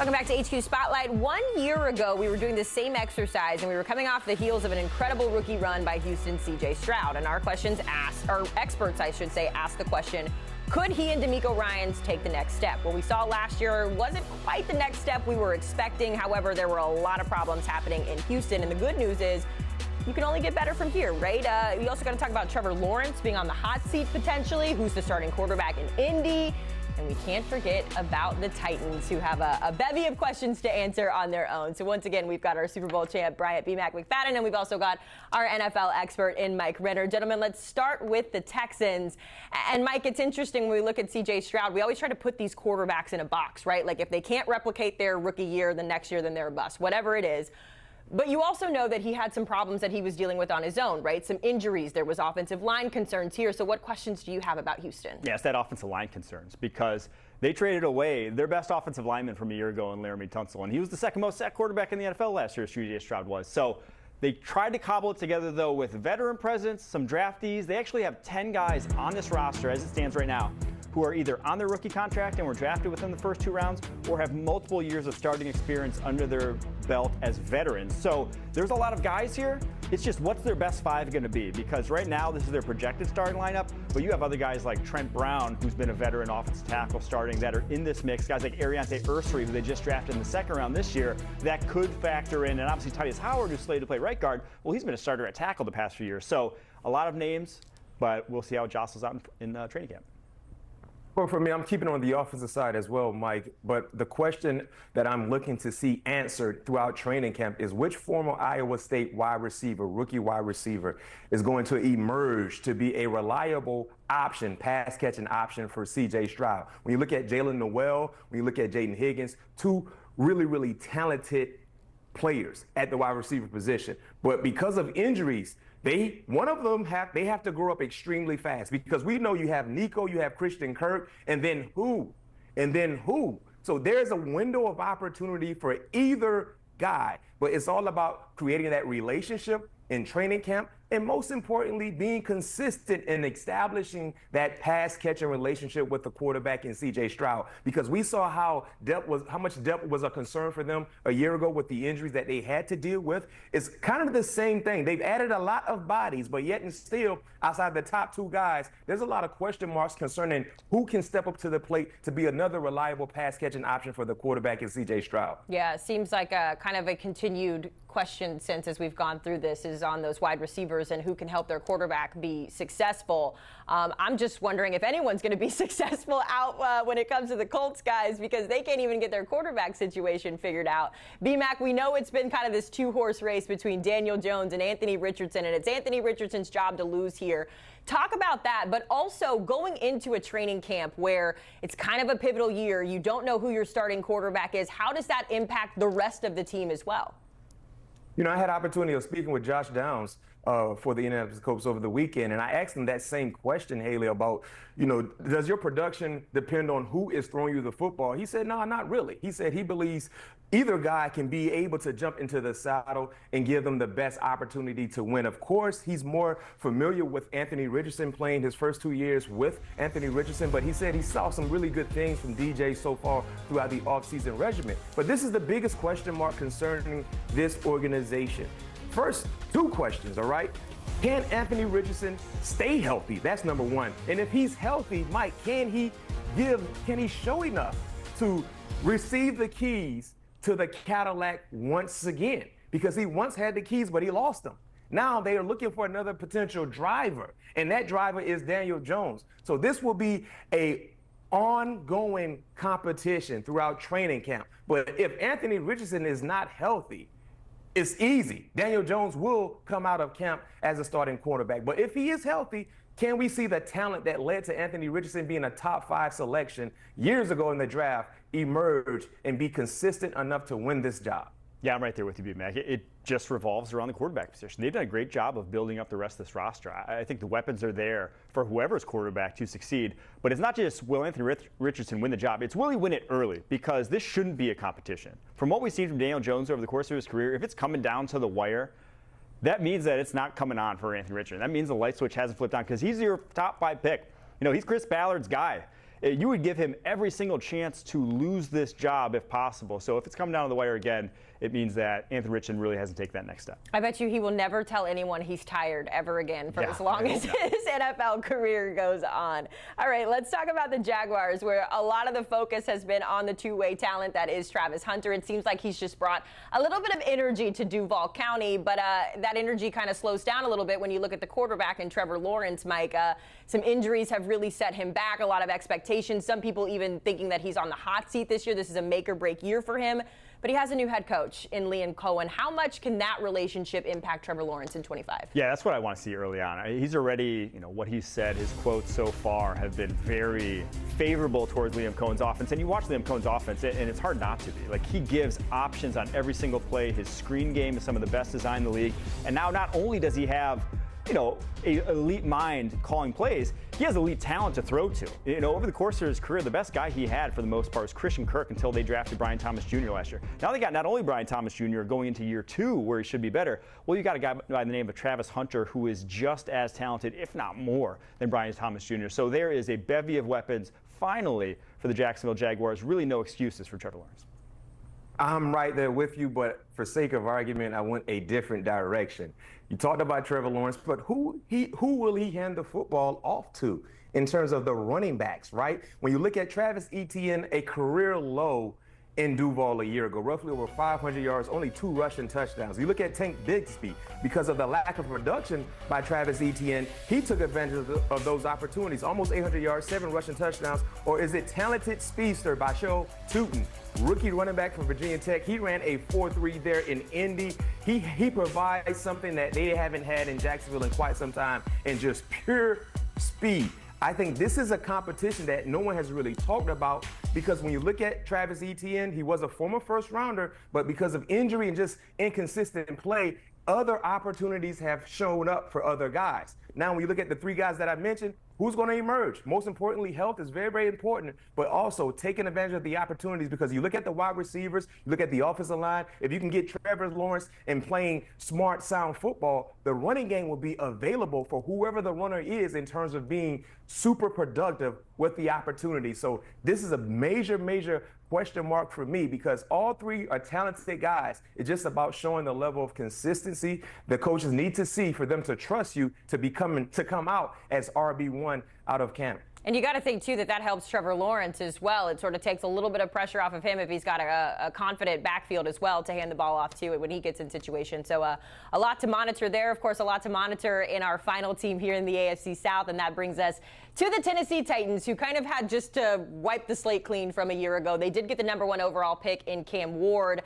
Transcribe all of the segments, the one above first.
Welcome back to HQ Spotlight. 1 year ago, we were doing the same exercise, and we were coming off the heels of an incredible rookie run by Houston's C.J. Stroud. And our experts, asked the question, could he and DeMeco Ryans take the next step? What we saw last year wasn't quite the next step we were expecting. However, there were a lot of problems happening in Houston, and the good news is you can only get better from here, right? We also got to talk about Trevor Lawrence being on the hot seat potentially, who's the starting quarterback in Indy. And we can't forget about the Titans, who have a bevy of questions to answer on their own. So once again, we've got our Super Bowl champ, Bryant McFadden, and we've also got our NFL expert in Mike Renner. Gentlemen, let's start with the Texans. And Mike, it's interesting when we look at C.J. Stroud, we always try to put these quarterbacks in a box, right? Like if they can't replicate their rookie year, the next year, then they're a bust, whatever it is. But you also know that he had some problems that he was dealing with on his own, right? Some injuries. There was offensive line concerns here. So what questions do you have about Houston? Yeah, it's that offensive line concerns because they traded away their best offensive lineman from a year ago in Laramie Tunsil, and he was the second most sacked quarterback in the NFL last year, as C.J. Stroud was. So they tried to cobble it together, though, with veteran presence, some draftees. They actually have 10 guys on this roster, as it stands right now, who are either on their rookie contract and were drafted within the first 2 rounds or have multiple years of starting experience under their belt as veterans. So there's a lot of guys here. It's just what's their best 5 going to be? Because right now this is their projected starting lineup, but you have other guys like Trent Brown, who's been a veteran offensive tackle starting, that are in this mix. Guys like Ariante Ursary, who they just drafted in the 2nd round this year, that could factor in. And obviously Tytus Howard, who's slated to play right guard, well, he's been a starter at tackle the past few years. So a lot of names, but we'll see how it jostles out in training camp. Well, for me, I'm keeping on the offensive side as well, Mike. But the question that I'm looking to see answered throughout training camp is which former Iowa State rookie wide receiver, is going to emerge to be a reliable option, pass-catching option for C.J. Stroud. When you look at Jalen Noel, when you look at Jaden Higgins, 2 really, really talented players at the wide receiver position. But because of injuries, one of them have to grow up extremely fast, because we know you have Nico, you have Christian Kirk, and then who? And then who? So there's a window of opportunity for either guy, but it's all about creating that relationship in training camp, and most importantly, being consistent in establishing that pass-catching relationship with the quarterback in C.J. Stroud. Because we saw how much depth was a concern for them a year ago with the injuries that they had to deal with. It's kind of the same thing. They've added a lot of bodies, but yet and still, outside the top 2 guys, there's a lot of question marks concerning who can step up to the plate to be another reliable pass-catching option for the quarterback in C.J. Stroud. Yeah, it seems like a kind of a continued question since as we've gone through this is on those wide receivers and who can help their quarterback be successful. I'm just wondering if anyone's going to be successful out when it comes to the Colts guys, because they can't even get their quarterback situation figured out. B-Mac, we know it's been kind of this 2-horse race between Daniel Jones and Anthony Richardson, and it's Anthony Richardson's job to lose here. Talk about that, but also going into a training camp where it's kind of a pivotal year, you don't know who your starting quarterback is. How does that impact the rest of the team as well? You know, I had the opportunity of speaking with Josh Downs for the Indianapolis Colts over the weekend, and I asked him that same question, Haley, about, does your production depend on who is throwing you the football? He said, no, not really. He said he believes either guy can be able to jump into the saddle and give them the best opportunity to win. Of course, he's more familiar with Anthony Richardson, playing his first 2 years with Anthony Richardson, but he said he saw some really good things from DJ so far throughout the offseason regimen. But this is the biggest question mark concerning this organization. First, 2 questions, all right? Can Anthony Richardson stay healthy? That's number 1. And if he's healthy, Mike, can he show enough to receive the keys to the Cadillac once again? Because he once had the keys, but he lost them. Now they are looking for another potential driver, and that driver is Daniel Jones. So this will be a ongoing competition throughout training camp. But if Anthony Richardson is not healthy, it's easy. Daniel Jones will come out of camp as a starting quarterback. But if he is healthy, can we see the talent that led to Anthony Richardson being a top 5 selection years ago in the draft emerge and be consistent enough to win this job? Yeah, I'm right there with you, B-Mac. It just revolves around the quarterback position. They've done a great job of building up the rest of this roster. I think the weapons are there for whoever's quarterback to succeed. But it's not just will Anthony Richardson win the job. It's will he win it early, because this shouldn't be a competition. From what we've seen from Daniel Jones over the course of his career, if it's coming down to the wire, that means that it's not coming on for Anthony Richardson. That means the light switch hasn't flipped on, because he's your top 5 pick. He's Chris Ballard's guy. you would give him every single chance to lose this job if possible. So if it's coming down to the wire again, it means that Anthony Richardson really hasn't taken that next step. I bet you he will never tell anyone he's tired ever again for as long as his NFL career goes on. All right, let's talk about the Jaguars, where a lot of the focus has been on the two-way talent that is Travis Hunter. It seems like he's just brought a little bit of energy to Duval County, but that energy kind of slows down a little bit when you look at the quarterback in Trevor Lawrence, Mike. Some injuries have really set him back, a lot of expectations. Some people even thinking that he's on the hot seat this year. This is a make-or-break year for him. But he has a new head coach in Liam Cohen. How much can that relationship impact Trevor Lawrence in 25? Yeah, that's what I want to see early on. He's already, what he's said, his quotes so far have been very favorable towards Liam Cohen's offense. And you watch Liam Cohen's offense, and it's hard not to be. Like, he gives options on every single play. His screen game is some of the best designed in the league. And now not only does he have an elite mind calling plays, he has elite talent to throw to. Over the course of his career, the best guy he had for the most part was Christian Kirk until they drafted Brian Thomas Jr. last year. Now they got not only Brian Thomas Jr. going into year 2 where he should be better, well, you got a guy by the name of Travis Hunter who is just as talented, if not more, than Brian Thomas Jr. So there is a bevy of weapons, finally, for the Jacksonville Jaguars. Really no excuses for Trevor Lawrence. I'm right there with you, but for sake of argument, I went a different direction. You talked about Trevor Lawrence, but who will he hand the football off to in terms of the running backs, right? When you look at Travis Etienne, a career low in Duval a year ago, roughly over 500 yards, only 2 rushing touchdowns. You look at Tank Bigsby, because of the lack of production by Travis Etienne, he took advantage of those opportunities, almost 800 yards, 7 rushing touchdowns. Or is it talented speedster Bashaw Tootin, rookie running back from Virginia Tech? He ran a 4.3 there in Indy. He provides something that they haven't had in Jacksonville in quite some time, and just pure speed. I think this is a competition that no one has really talked about, because when you look at Travis Etienne, he was a former first rounder, but because of injury and just inconsistent play, other opportunities have shown up for other guys. Now, when you look at the 3 guys that I mentioned, who's going to emerge? Most importantly, health is very, very important, but also taking advantage of the opportunities, because you look at the wide receivers, you look at the offensive line. If you can get Trevor Lawrence and playing smart, sound football, the running game will be available for whoever the runner is in terms of being super productive with the opportunity. So this is a major, major question mark for me, because all 3 are talented guys. It's just about showing the level of consistency the coaches need to see for them to trust you to come out as RB1 out of camp. And you got to think, too, that helps Trevor Lawrence as well. It sort of takes a little bit of pressure off of him if he's got a confident backfield as well to hand the ball off to when he gets in situations. So a lot to monitor there. Of course, a lot to monitor in our final team here in the AFC South. And that brings us to the Tennessee Titans, who kind of had just to wipe the slate clean from a year ago. They did get the #1 overall pick in Cam Ward.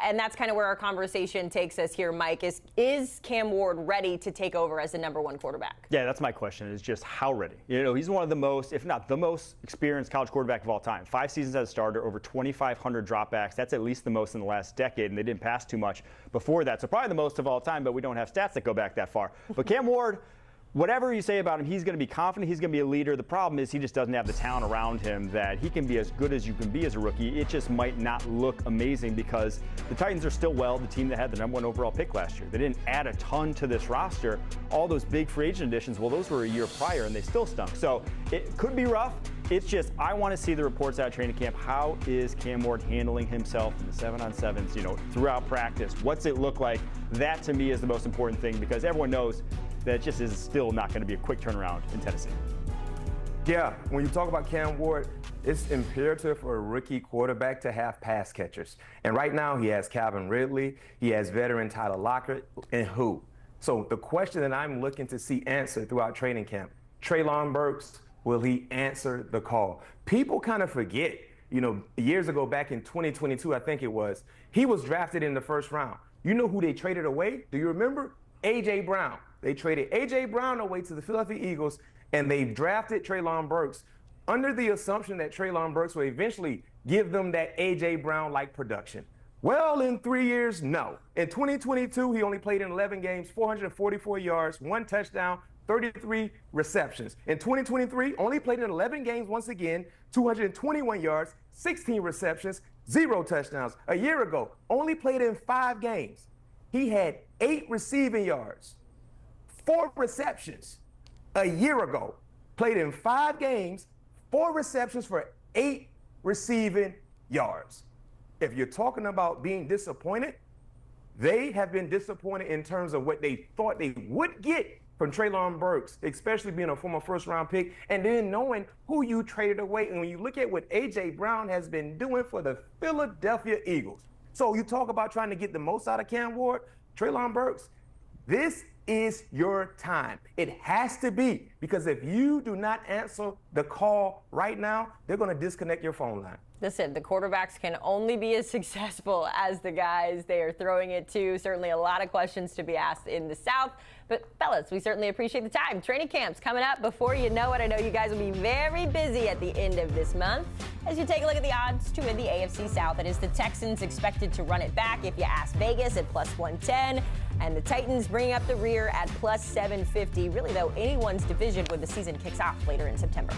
And that's kind of where our conversation takes us here, Mike. Is Cam Ward ready to take over as the #1 quarterback? Yeah, that's my question, is just how ready. He's one of the most, if not the most experienced college quarterback of all time. 5 seasons as a starter, over 2,500 dropbacks. That's at least the most in the last decade, and they didn't pass too much before that. So probably the most of all time, but we don't have stats that go back that far. But Cam Ward, whatever you say about him, he's going to be confident. He's going to be a leader. The problem is he just doesn't have the talent around him that he can be as good as you can be as a rookie. It just might not look amazing, because the Titans are still the team that had the #1 overall pick last year. They didn't add a ton to this roster. All those big free agent additions, well, those were a year prior, and they still stunk. So it could be rough. It's just, I want to see the reports out of training camp. How is Cam Ward handling himself in the 7-on-7s, throughout practice? What's it look like? That, to me, is the most important thing, because everyone knows that it just is still not going to be a quick turnaround in Tennessee. Yeah, when you talk about Cam Ward, it's imperative for a rookie quarterback to have pass catchers. And right now he has Calvin Ridley, he has veteran Tyler Lockett, and who? So the question that I'm looking to see answered throughout training camp, Treylon Burks, will he answer the call? People kind of forget, years ago, back in 2022, I think it was, he was drafted in the 1st round. You know who they traded away? Do you remember? A.J. Brown. They traded A.J. Brown away to the Philadelphia Eagles, and they drafted Treylon Burks under the assumption that Treylon Burks will eventually give them that A.J. Brown-like production. Well, in 3 years, no. In 2022, he only played in 11 games, 444 yards, 1 touchdown, 33 receptions. In 2023, only played in 11 games once again, 221 yards, 16 receptions, 0 touchdowns. A year ago, only played in 5 games. He had 8 receiving yards, 4 receptions. A year ago, played in 5 games, 4 receptions for 8 receiving yards. If you're talking about being disappointed, they have been disappointed in terms of what they thought they would get from Treylon Burks, especially being a former first-round pick, and then knowing who you traded away. And when you look at what A.J. Brown has been doing for the Philadelphia Eagles. So you talk about trying to get the most out of Cam Ward, Treylon Burks, this is your time. It has to be, because if you do not answer the call right now, they're going to disconnect your phone line. Listen, the quarterbacks can only be as successful as the guys they are throwing it to. Certainly a lot of questions to be asked in the South. But, fellas, we certainly appreciate the time. Training camp's coming up before you know it. I know you guys will be very busy at the end of this month. As you take a look at the odds to win the AFC South, it is the Texans expected to run it back if you ask Vegas at plus 110. And the Titans bringing up the rear at plus 750. Really, though, anyone's division when the season kicks off later in September.